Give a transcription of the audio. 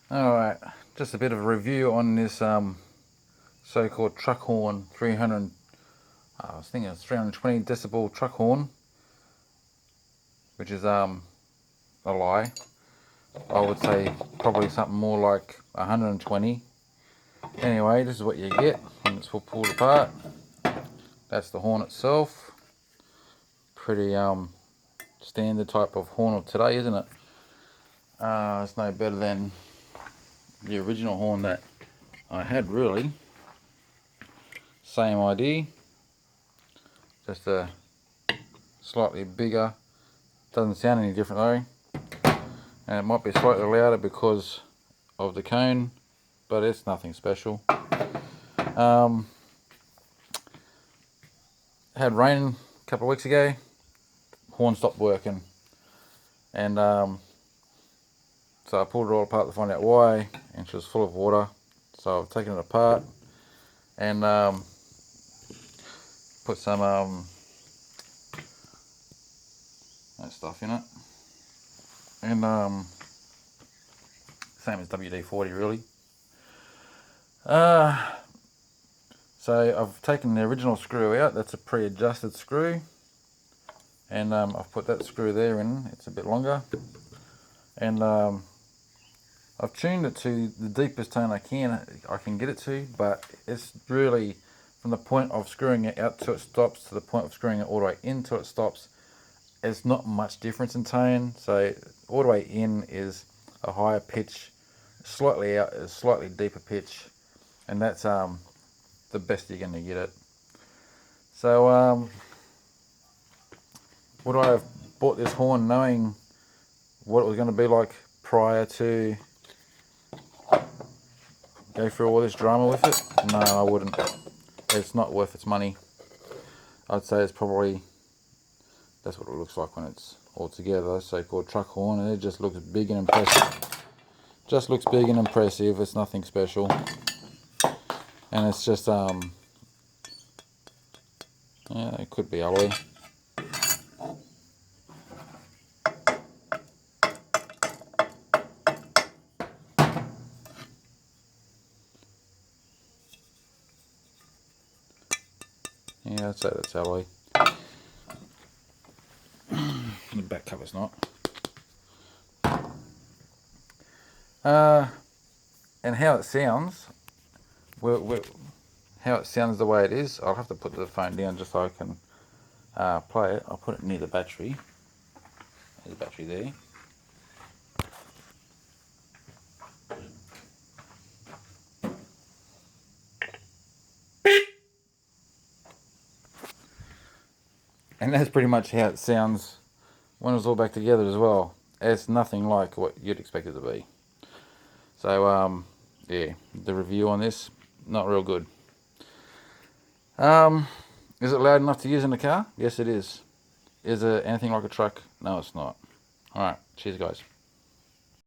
Alright, just a bit of a review on this so-called truck horn 300, I was thinking it's 320 decibel truck horn, which is a lie. I would say probably something more like 120. Anyway, this is what you get when it's pulled apart. That's the horn itself. Pretty standard type of horn of today, isn't it? It's no better than the original horn that I had, really. Same idea, just a slightly bigger. Doesn't sound any different though, and it might be slightly louder because of the cone, but it's nothing special. Had rain a couple of weeks ago, horn stopped working, and so I pulled it all apart to find out why, and she was full of water. So I've taken it apart and put some that stuff in it, and same as WD-40 really. So I've taken the original screw out. That's a pre-adjusted screw, and I've put that screw there in. It's a bit longer, and I've tuned it to the deepest tone I can get it to, but it's really from the point of screwing it out till it stops to the point of screwing it all the way in till it stops. There's not much difference in tone. So all the way in is a higher pitch, slightly out is slightly deeper pitch, and that's the best you're going to get it. So would I have bought this horn knowing what it was going to be like prior to go through all this drama with it? No, I wouldn't. It's not worth its money. I'd say it's probably, that's what it looks like when it's all together, so-called truck horn, and it just looks big and impressive. Just looks big and impressive. It's nothing special, and it's just yeah, it could be alloy. Yeah, I'd say that's alloy. The back cover's not. And how it sounds, how it sounds the way it is, I'll have to put the phone down just so I can play it. I'll put it near the battery. There's the battery there. And that's pretty much how it sounds when it's all back together as well. It's nothing like what you'd expect it to be. So yeah, the review on this, not real good. Is it loud enough to use in the car? Yes, it is. Is it anything like a truck? No, it's not. Alright, cheers guys.